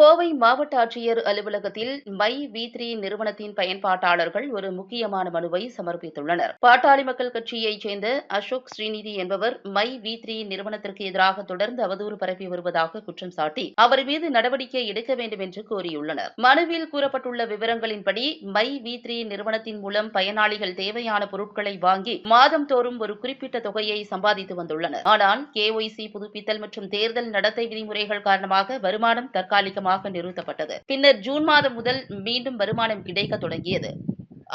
கோவை மாவட்ட ஆட்சியர் அலுவலகத்தில் மை வி3 நிறுவனத்தின் பயன்பாட்டாளர்கள் ஒரு முக்கியமான மனுவை சமர்ப்பித்துள்ளனர். பாட்டாளி மக்கள் கட்சியைச் சேர்ந்த அசோக் ஸ்ரீநிதி என்பவர் மை வி3 நிறுவனத்திற்கு எதிராக தொடர்ந்து அவதூறு பரப்பி வருவதாக குற்றம் சாட்டி அவர் மீது நடவடிக்கை எடுக்க வேண்டும் என்று கோரியுள்ளனர். மனுவில் கூறப்பட்டுள்ள விவரங்களின்படி மை வி3 நிறுவனத்தின் மூலம் பயனாளிகள் தேவையான பொருட்களை வாங்கி மாதம் தோறும் ஒரு குறிப்பிட்ட தொகையை சம்பாதித்து வந்துள்ளனர். ஆனால் KYC புதுப்பித்தல் மற்றும் தேர்தல் நடத்தை விதிமுறைகள் காரணமாக வருமானம் தற்காலிகமாக நிறுத்தப்பட்டது. பின்னர் ஜூன் மாதம் முதல் மீண்டும் வருமானம் கிடைக்க தொடங்கியது.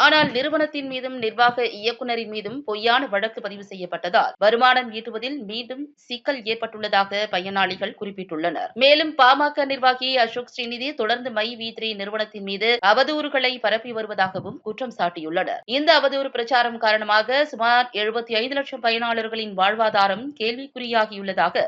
ஆனால் நிறுவனத்தின் மீதும் நிர்வாக இயக்குநரின் மீதும் பொய்யான வழக்கு பதிவு செய்யப்பட்டதால் வருமானம் ஈட்டுவதில் மீண்டும் சிக்கல் ஏற்பட்டுள்ளதாக பயனாளிகள் குறிப்பிட்டுள்ளனர். மேலும் பாமக நிர்வாகி அசோக் ஸ்ரீநிதி தொடர்ந்து மை வி3 நிறுவனத்தின் மீது அவதூறுகளை பரப்பி வருவதாகவும் குற்றம் சாட்டியுள்ளனர். இந்த அவதூறு பிரச்சாரம் காரணமாக சுமார் 75 லட்சம் பயனாளர்களின் வாழ்வாதாரம் கேள்விக்குறியாகியுள்ளதாக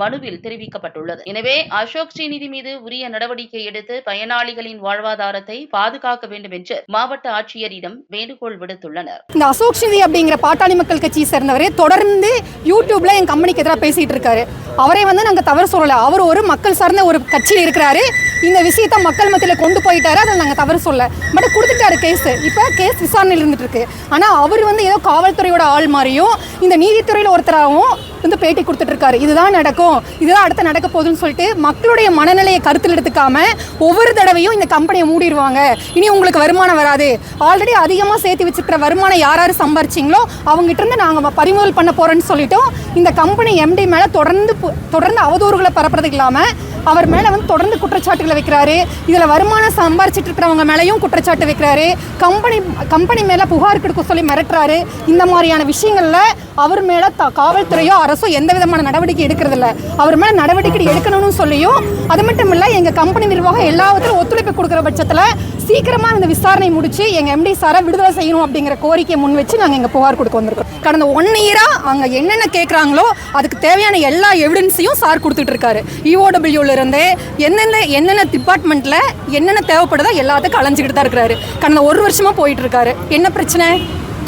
மனுவில் தெரிவிக்கப்பட்டுள்ளது. எனவே அசோக் ஸ்ரீநிதி மீது உரிய நடவடிக்கை எடுத்து பயனாளிகளின் வாழ்வாதாரத்தை பாதுகாக்க வேண்டும் என்று மாவட்ட ஆட்சியரிடம் வேண்டுகோள் விடுத்துள்ளனர். இந்த அசோக் ஸ்ரீநிதி அப்படிங்கிற பாட்டாளி மக்கள் கட்சியை சேர்ந்தவரே தொடர்ந்து யூடியூப்ல என் கம்பெனிக்கு எதிராக பேசிட்டு இருக்காரு. அவரை நாங்க தவறு சொல்லல. அவர் ஒரு மக்கள் சார்ந்த ஒரு கட்சியில் இருக்கிறாரு. இந்த விஷயத்தை மக்கள் மத்தியில் கொண்டு போயிட்டாரு. அதை நாங்கள் தவறு சொல்ல பட் கொடுத்துட்டாரு கேஸ். இப்போ கேஸ் விசாரணையில் இருந்துட்டு இருக்கு. ஆனால் அவர் ஏதோ காவல்துறையோட ஆள் மாதிரியும் இந்த நீதித்துறையில் ஒருத்தராகவும் பேட்டி கொடுத்துட்டு இருக்காரு. இதுதான் நடக்கும், இதுதான் அடுத்த நடக்க போகுதுன்னு சொல்லிட்டு மக்களுடைய மனநிலையை கருத்தில் எடுத்துக்காம ஒவ்வொரு தடவையும் இந்த கம்பெனியை மூடிடுவாங்க, இனி உங்களுக்கு வருமானம் வராது, ஆல்ரெடி அதிகமாக சேர்த்து வச்சுக்கிற வருமானம் யார் சம்பாரிச்சிங்களோ அவங்ககிட்ட இருந்து நாங்கள் பறிமுதல் பண்ண போறோன்னு சொல்லிட்டோம். இந்த கம்பெனி MD மேலே தொடர்ந்து அவதூறுகளை பரப்புறதுக்கு இல்லாமல் அவர் மேலே தொடர்ந்து குற்றச்சாட்டுகளை வைக்கிறாரு. இதில் வருமானம் சம்பாரிச்சிட்டு இருக்கிறவங்க மேலேயும் குற்றச்சாட்டு வைக்கிறாரு. கம்பெனி மேலே புகார் கொடுக்க சொல்லி மிரட்டுறாரு. இந்த மாதிரியான விஷயங்களில் அவர் மேலே காவல்துறையோ அரசோ எந்த விதமான நடவடிக்கை எடுக்கிறதில்ல. அவர் மேலே நடவடிக்கை எடுக்கணும்னு சொல்லியும் அது மட்டும் இல்லை, எங்கள் கம்பெனி நிர்வாகம் எல்லாவற்றிலும் ஒத்துழைப்பு கொடுக்குற பட்சத்தில் சீக்கிரமாக இந்த விசாரணை முடிச்சு எங்கள் MD சாரை விடுதலை செய்யணும் அப்படிங்கிற கோரிக்கையை முன் வச்சு நாங்கள் எங்கள் புகார் கொடுக்க வந்திருக்கோம். கடந்த 1 இயராக அவங்க என்னென்ன கேட்குறாங்களோ அதுக்கு தேவையான எல்லா எவிடன்ஸையும் சார் கொடுத்துட்டு இருக்காரு. EOW இருந்து என்னென்ன டிபார்ட்மெண்ட்ல என்னென்ன தேவைப்படுதோ எல்லாத்துக்கும் அலைஞ்சிக்கிட்டு தான் இருக்கிறாரு. கடந்த 1 வருஷமா போயிட்டு இருக்காரு. என்ன பிரச்சனை?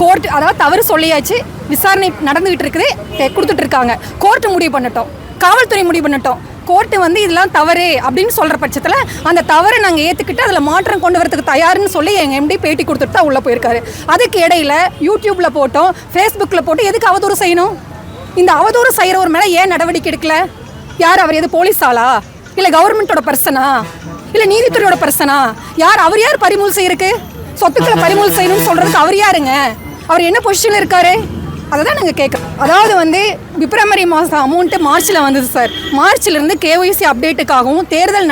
கோர்ட் அதாவது தவறு சொல்லியாச்சு, விசாரணை நடந்துகிட்டு இருக்குது, கொடுத்துட்டு இருக்காங்க. கோர்ட்டு முடிவு பண்ணட்டும், காவல்துறை முடிவு பண்ணட்டும். கோர்ட்டு இதெல்லாம் தவறு அப்படின்னு சொல்கிற பட்சத்தில் அந்த தவறை நாங்கள் ஏற்றுக்கிட்டு அதில் மாற்றம் கொண்டு வரதுக்கு தயாருன்னு சொல்லி எங்கள் MD பேட்டி கொடுத்துட்டு தான் உள்ளே போயிருக்காரு. அதுக்கு இடையில யூடியூப்பில் போட்டோம், ஃபேஸ்புக்கில் போட்டு எதுக்கு அவதூறு செய்யணும்? இந்த அவதூறு செய்கிறவர் மேலே ஏன் நடவடிக்கை எடுக்கல? யார் அவர்? எது போலீஸ் ஆளா? இல்லை கவர்மெண்ட்டோட பர்சனா? இல்லை நீதித்துறையோட பர்சனா? யார் அவர்? யார் பறிமுதல் செய்யறதுக்கு, சொத்துக்களை பறிமுதல் செய்யணும்னு சொல்கிறதுக்கு அவர் யாருங்க? அவர் என்ன பொசிஷனில் இருக்காரு? அதை தான் நாங்கள் கேட்குறோம். அதாவது பிப்ரவரி மாதம் அமௌண்ட்டு மார்ச்சில் வந்தது சார். மார்ச்சிலிருந்து KYC அப்டேட்டுக்காகவும் தேர்தல்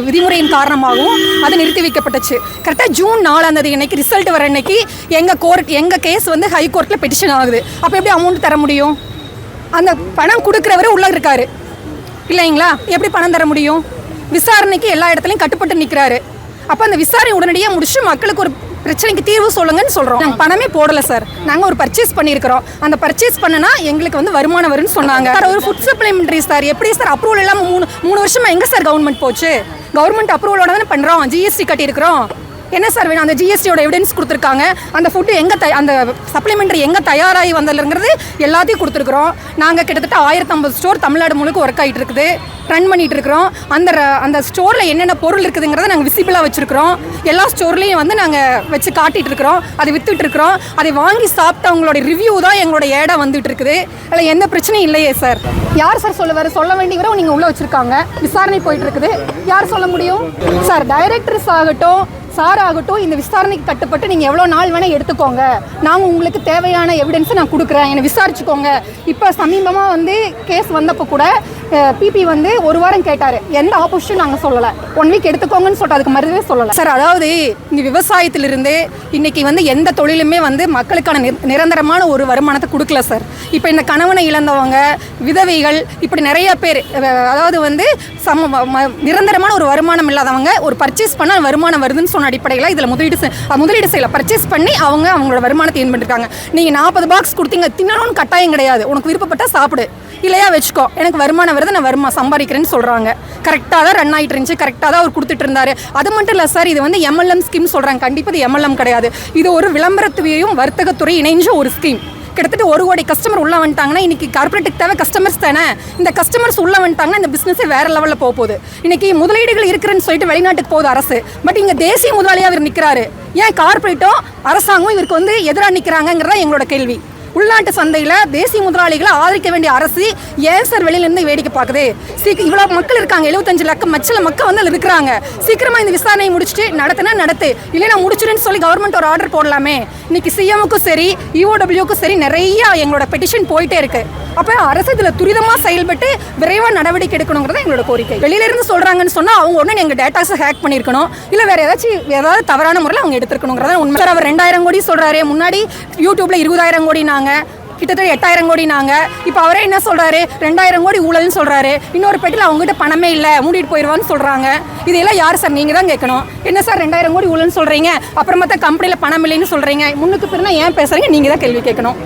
விதிமுறையின் காரணமாகவும் அது நிறுத்தி வைக்கப்பட்டுச்சு. கரெக்டாக ஜூன் 4 இன்னைக்கு ரிசல்ட் வர அன்னைக்கு எங்கள் கேஸ் ஹை கோர்ட்டில் பெட்டிஷன் ஆகுது. அப்போ எப்படி அமௌண்ட் தர முடியும்? அந்த பணம் கொடுக்குறவரை உள்ளே இருக்காரு இல்லைங்களா? எப்படி பணம் தர முடியும்? விசாரணைக்கு எல்லா இடத்துலையும் கட்டுப்பட்டு நிற்கிறாரு. அப்போ அந்த விசாரணை உடனடியாக முடிச்சு மக்களுக்கு ஒரு பிரச்சனைக்கு தீர்வு சொல்லுங்கன்னு சொல்கிறோம். நாங்கள் பணமே போடலை சார். நாங்கள் ஒரு பர்ச்சேஸ் பண்ணியிருக்கிறோம். அந்த பர்ச்சேஸ் பண்ணனா எங்களுக்கு வருமானம் வரும்னு சொன்னாங்க. சார் ஒரு ஃபுட் சப்ளிமெண்ட்ரி சார், எப்படி சார் அப்ரூவல் இல்லாமல் 3 வருஷமா எங்கே சார் கவர்மெண்ட் போச்சு? கவர்மெண்ட் அப்ரூவலோட தானே பண்ணுறோம், GST கட்டியிருக்கிறோம். என்ன சார் வேணும்? அந்த GSTயோட எவிடன்ஸ் கொடுத்துருக்காங்க. அந்த ஃபுட்டு அந்த சப்ளிமெண்ட்ரி எங்கே தயாராகி வந்ததுங்கிறது எல்லாத்தையும் கொடுத்துருக்குறோம். நாங்கள் கிட்டத்தட்ட 1050 ஸ்டோர் தமிழ்நாடு முழுக்க ஒர்க் ஆகிட்டு இருக்குது, ரன் பண்ணிட்டு இருக்கிறோம். அந்த ஸ்டோரில் என்னென்ன பொருள் இருக்குதுங்கிறத நாங்கள் விசிபிளாக வச்சுருக்கிறோம். எல்லா ஸ்டோர்லேயும் நாங்கள் வச்சு காட்டிகிட்டு இருக்கிறோம், அதை வித்துட்டு இருக்கிறோம். அதை வாங்கி சாப்பிட்டவங்களோட ரிவ்யூ தான் எங்களோட ஏடா வந்துட்டு இருக்குது. அதில் எந்த பிரச்சனையும் இல்லையே சார். யார் சார் சொல்லுவார்? சொல்ல வேண்டியவரை நீங்கள் உள்ளே வச்சுருக்காங்க, விசாரணை போயிட்டு இருக்குது. யார் சொல்ல முடியும் சார்? டைரக்டர்ஸ் ஆகட்டும், சார் ஆகட்டும், இந்த விசாரணைக்கு கட்டுப்பட்டு நீங்கள் எவ்வளோ நாள் வேணால் எடுத்துக்கோங்க, நாங்கள் உங்களுக்கு தேவையான எவிடன்ஸை நான் கொடுக்குறேன், என்னை விசாரிச்சுக்கோங்க. இப்போ சமீபமாக கேஸ் வந்தப்போ கூட PP 1 வாரம் கேட்டார். எந்த ஆப்போசிஷன் நாங்கள் சொல்லலை, 1 வீக் எடுத்துக்கோங்கன்னு சொல்லிட்டு அதுக்கு மறுவே சொல்லலை சார். அதாவது இங்கே விவசாயத்திலிருந்து இன்னைக்கு எந்த தொழிலுமே மக்களுக்கான நிரந்தரமான ஒரு வருமானத்தை கொடுக்கல சார். இப்போ இந்த கணவனை இழந்தவங்க, விதவைகள், இப்படி நிறைய பேர், அதாவது நிரந்தரமான ஒரு வருமானம் இல்லாதவங்க ஒரு பர்ச்சேஸ் பண்ணால் வருமானம் வருதுன்னு சொன்ன அடிப்படையில் இதில் முதலீடு செய்யல, பர்ச்சேஸ் பண்ணி அவங்களோட வருமானத்தை ஏன் பண்ணிருக்காங்க. நீங்கள் 40 பாக்ஸ் கொடுத்தீங்க, தின்னணும்னு கட்டாயம் கிடையாது. உனக்கு விருப்பப்பட்டால் சாப்பிடு, இல்லையா வச்சுக்கோ, எனக்கு வருமானம் வருது, நான் சம்பாதிக்கிறேன்னு சொல்கிறாங்க. கரெக்டாக தான் ரன் ஆகிட்டு இருந்துச்சு, கரெக்டாக தான் அவர் கொடுத்துட்டு இருந்தாரு. அது மட்டும் இல்லை சார், இது MLM ஸ்கீம் சொல்கிறாங்க. கண்டிப்பாக இது MLM கிடையாது. இது ஒரு விளம்பரத்துறையும் வர்த்தகத்துறை இணைஞ்ச ஒரு ஸ்கீம். கிட்டத்தட்ட 1 கோடி கஸ்டமர் உள்ள வந்துட்டாங்கன்னா இன்னைக்கு கார்பரேட்டுக்கு தேவை கஸ்டமர்ஸ் தானே. இந்த கஸ்டமர்ஸ் உள்ள வந்துட்டாங்கன்னா இந்த பிசினஸே வேற லெவலில் போகுது. இன்னைக்கு முதலீடுகள் இருக்குன்னு சொல்லிட்டு வெளிநாட்டுக்கு போகுது அரசு. பட் இங்க தேசிய முதலாளியாக இவர் நிற்கிறாரு. ஏன் கார்பரேட்டும் அரசாங்கம் இவருக்கு வந்து எதிராக நிற்கிறாங்கிறதா எங்களோட கேள்வி. உள்நாட்டு சந்தையில் தேசிய முதலாளிகளை ஆதரிக்க வேண்டிய அரசு ஏன் சார் வெளியிலேருந்து வேடிக்கை பார்க்குது? இவ்வளோ மக்கள் இருக்காங்க, 75 லட்சம் மக்கள் வந்து அதில் இருக்கிறாங்க. சீக்கிரமாக இந்த விசாரணையை முடிச்சுட்டு நடத்து இல்லைன்னா முடிச்சிடுன்னு சொல்லி கவர்மெண்ட் ஒரு ஆர்டர் போடலாமே. இன்னைக்கு சிஎம்முக்கும் சரி இஓடபிள்யூக்கும் சரி நிறைய எங்களோட பெட்டிஷன் போயிட்டே இருக்கு. அப்போ அரசு இதில் துரிதமாக செயல்பட்டு விரைவாக நடவடிக்கை எடுக்கணுங்கிறத எங்களோட கோரிக்கை. வெளியிலேருந்து சொல்கிறாங்கன்னு சொன்னால் அவங்க உடனே எங்கள் டேட்டாஸை ஹேக் பண்ணியிருக்கணும், இல்லை வேறு ஏதாவது தவறான முறையில் அவங்க எடுத்துருக்கணுங்கிறத உண்மை. சார் அவர் 2000 கோடி சொல்கிறாரு. முன்னாடி யூடியூப்பில் 20,000 கோடி கிட்டத்தட்ட 8,000 கோடி இப்போ அவரே என்ன சொல்றாரு, 2000 கோடி ஊழல்னு சொல்றாரு. இன்னொரு பெட்டியில் அவங்ககிட்ட பணமே இல்லை, மூடிட்டு போயிடுவான்னு சொல்றாங்க. இதெல்லாம் யார் சார்? நீங்க தான் கேட்கணும். என்ன சார் 2000 கோடி ஊழல்னு சொல்றீங்க, அப்புறமா தான் கம்பெனியில் பணம் இல்லைன்னு சொல்றீங்க, முன்னுக்கு பிறகு ஏன் பேசுறீங்க? நீங்க தான் கேள்வி கேட்கணும்.